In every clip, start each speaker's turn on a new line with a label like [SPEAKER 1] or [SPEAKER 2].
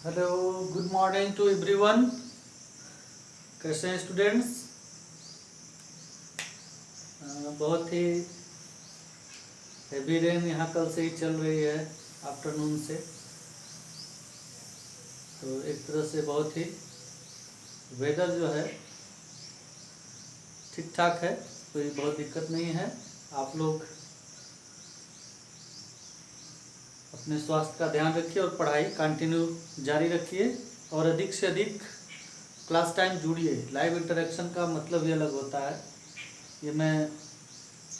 [SPEAKER 1] Hello, good morning to everyone. कैसे हैं students? बहुत ही हैवी रेन यहाँ कल से ही चल रही है, आफ्टरनून से। तो एक तरह से बहुत ही वेदर जो है ठीक ठाक है, कोई बहुत दिक्कत नहीं है। आप लोग अपने स्वास्थ्य का ध्यान रखिए और पढ़ाई कंटिन्यू जारी रखिए और अधिक से अधिक क्लास टाइम जुड़िए। लाइव इंटरेक्शन का मतलब ही अलग होता है। ये मैं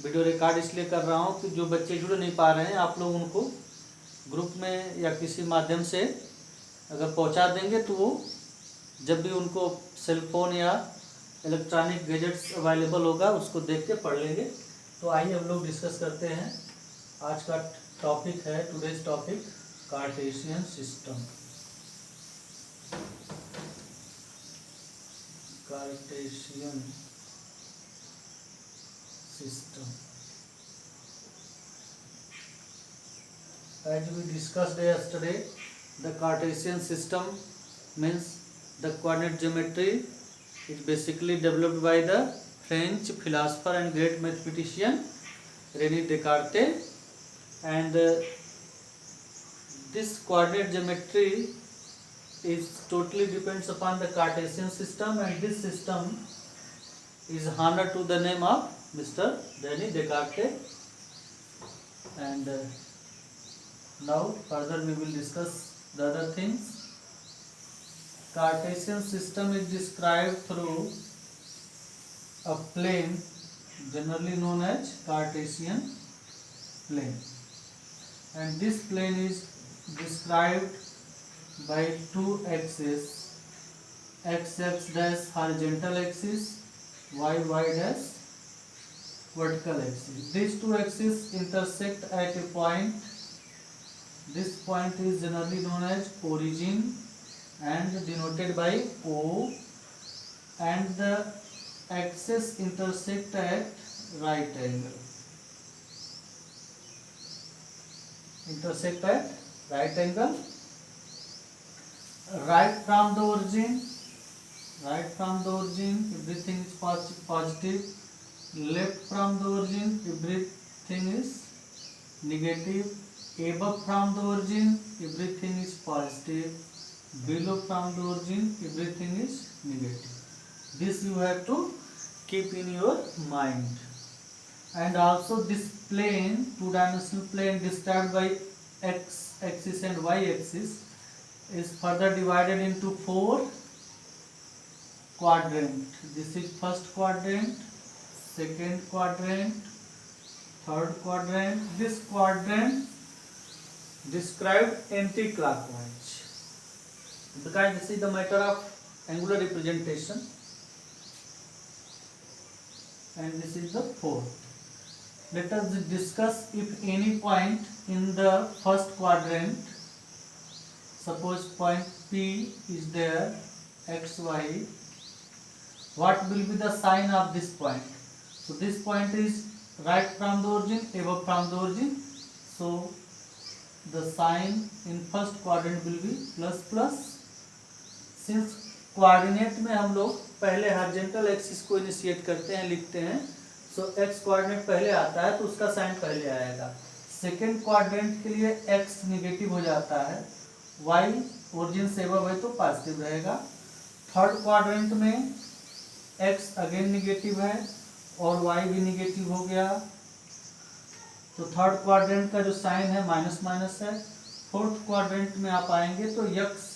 [SPEAKER 1] वीडियो रिकॉर्ड इसलिए कर रहा हूँ कि जो बच्चे जुड़ नहीं पा रहे हैं, आप लोग उनको ग्रुप में या किसी माध्यम से अगर पहुँचा देंगे तो वो जब भी उनको सेल फोन या इलेक्ट्रॉनिक गैजेट्स अवेलेबल होगा उसको देख के पढ़ लेंगे। तो आइए हम लोग डिस्कस करते हैं। आज का टॉपिक है, today's topic, Cartesian system. Cartesian system, as we discussed yesterday, the Cartesian system means the coordinate geometry is basically developed by the French philosopher and great mathematician René Descartes, and this coordinate geometry is totally depends upon the Cartesian system, and this system is honored to the name of Mr. René Descartes. And now further we will discuss the other things. Cartesian system is described through a plane generally known as Cartesian plane, and this plane is described by two axes, x dash horizontal axis, y dash vertical axis. These two axes intersect at a point. This point is generally known as origin and denoted by O, and the axes intersect at right angle. Intersect at right angle. Right from the origin, everything is positive. Left from the origin, everything is negative. Above from the origin, everything is positive. Below from the origin, everything is negative. This you have to keep in your mind. And also this plane, two-dimensional plane described by x axis and y axis, is further divided into four quadrant. This is first quadrant, second quadrant, third quadrant. This quadrant described anti-clockwise, because this is the matter of angular representation, and this is the fourth. Let us discuss if any point in the first quadrant, suppose point P is there, xy, what will be the sign of this point? So this point is right from the origin, above from the origin, so the sign in first quadrant will be plus plus. Since coordinate में हम लोग पहले horizontal axis को initiate करते हैं, लिखते हैं, सो X coordinate पहले आता है तो उसका साइन पहले आएगा। सेकेंड क्वाड्रेंट के लिए एक्स निगेटिव हो जाता है, वाई ओरिजिन से अबव है तो पॉजिटिव रहेगा। थर्ड क्वाड्रेंट में एक्स अगेन निगेटिव है और वाई भी निगेटिव हो गया, तो थर्ड क्वाड्रेंट का जो साइन है माइनस माइनस है। फोर्थ क्वाड्रेंट में आप आएंगे तो X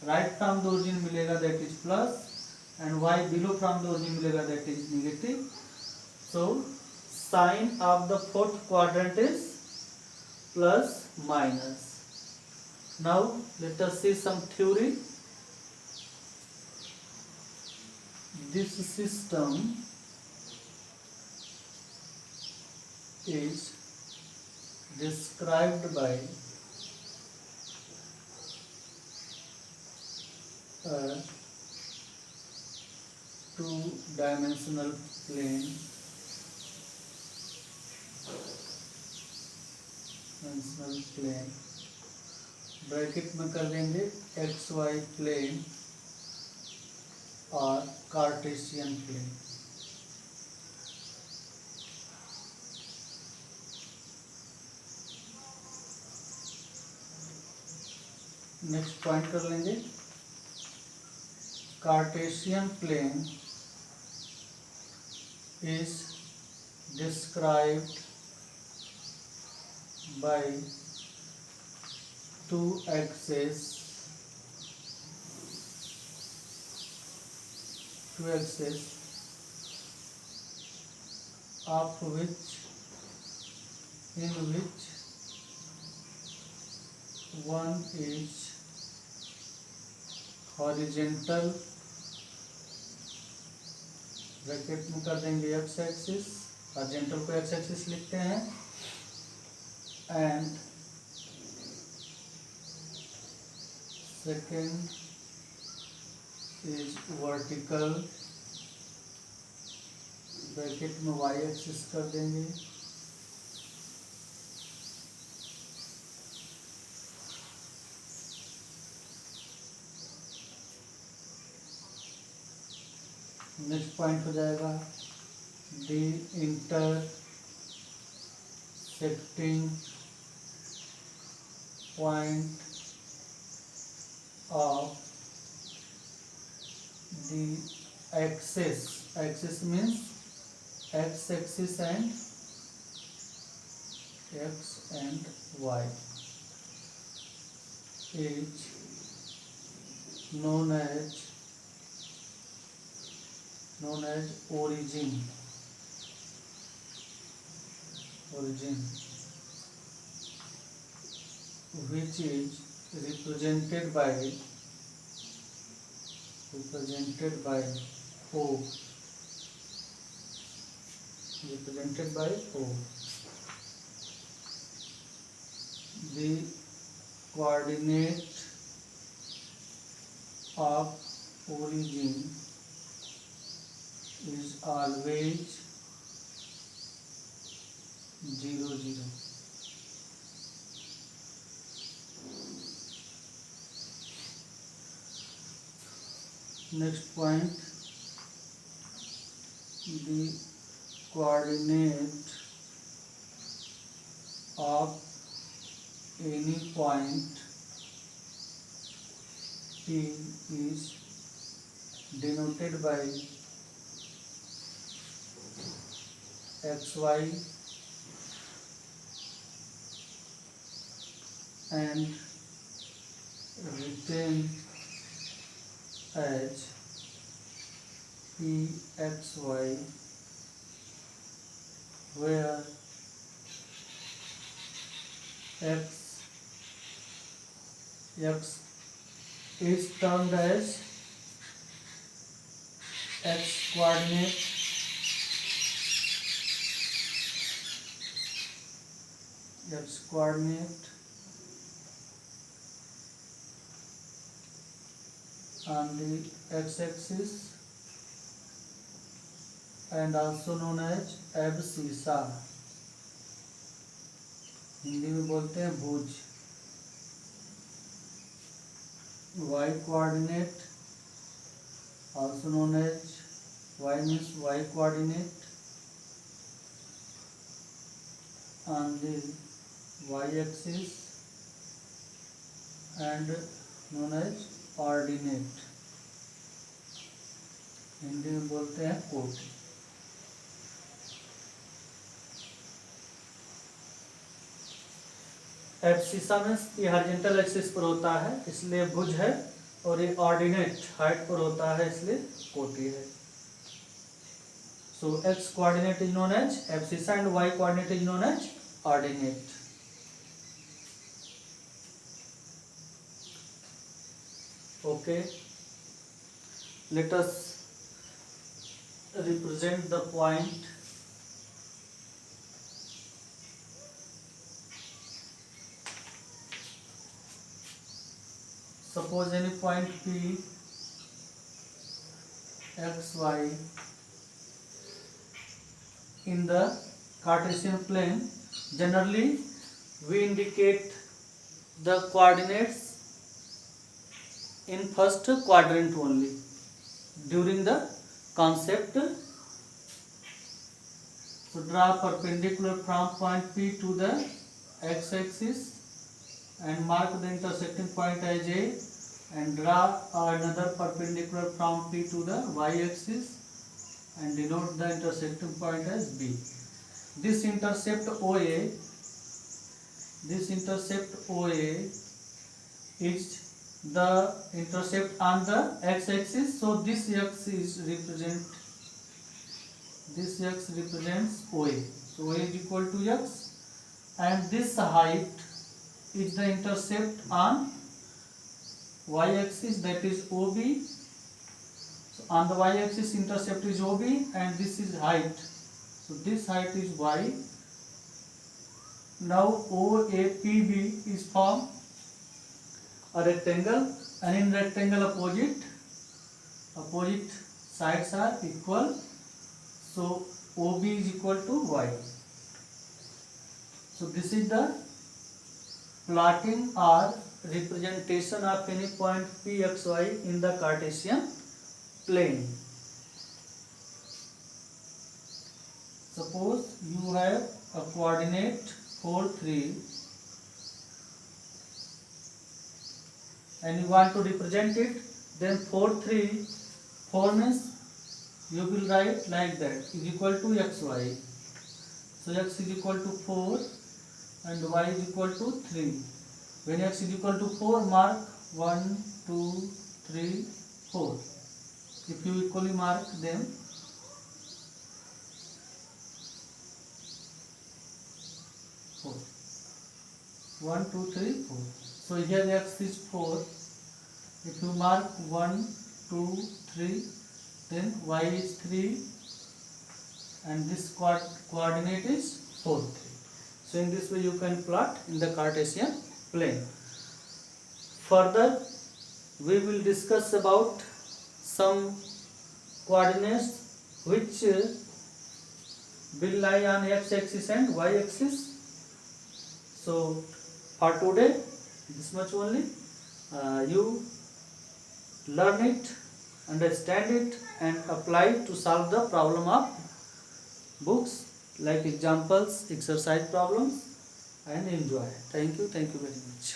[SPEAKER 1] right from the origin मिलेगा, that is plus, and Y below from the origin मिलेगा, that is negative. So sign of the fourth quadrant is plus minus. Now let us see some theory. This system is described by a two-dimensional plane, bracket में कर देंगे X Y plane और Cartesian plane. Next point कर लेंगे, Cartesian plane is described by two axes of which one is horizontal, bracket में कर देंगे x axis, horizontal को एक्स एक्सिस लिखते हैं, and second is vertical, bracket में वाई एक्सिस कर देंगे। नेक्स्ट पॉइंट हो जाएगा the intersecting point of the axis means x axis and y is known as origin, which is represented by O, the coordinate of origin is always 0, 0. Next point, the coordinate of any point P is denoted by xy and written as pxy, where x is termed as x coordinate, on the x-axis and also known as abscissa, Hindi में बोलते हैं भुज। y coordinate also known as y means y coordinate on the y-axis and known as ordinate, Hindi में बोलते हैं कोटि। Abscissa में ये horizontal axis पर होता है इसलिए भुज है, और ये ऑर्डिनेट हाइट पर होता है इसलिए कोटि है। So X coordinate is known as abscissa and Y coordinate is known as ordinate. Okay, let us represent the point suppose any point P x y in the Cartesian plane. Generally we indicate the coordinates in first quadrant only during the concept. So draw perpendicular from point P to the x-axis and mark the intersecting point as A, and draw another perpendicular from P to the y-axis and denote the intersecting point as B. This intercept OA is the intercept on the x-axis, so this x represents OA. So OA is equal to x, and this height is the intercept on y-axis, that is OB. So on the y-axis intercept is OB and this is height. So this height is y. Now OAPB is formed a rectangle, and in rectangle opposite sides are equal. So OB is equal to y. So this is the plotting or representation of any point Pxy in the Cartesian plane. Suppose you have a coordinate 4, 3 and you want to represent it, then 4 means you will write like that, is equal to xy. So x is equal to 4 and y is equal to 3. When x is equal to 4, mark 1, 2, 3, 4. If you equally mark them, four. 1, 2, 3, 4. So here x is 4. If you mark 1, 2, 3, then y is 3 and this coordinate is 4, 3. So in this way you can plot in the Cartesian plane. Further, we will discuss about some coordinates which will lie on x-axis and y-axis. So for today, this much only. You learn it, understand it, and apply to solve the problem of books like examples, exercise problems, and enjoy. Thank you very much.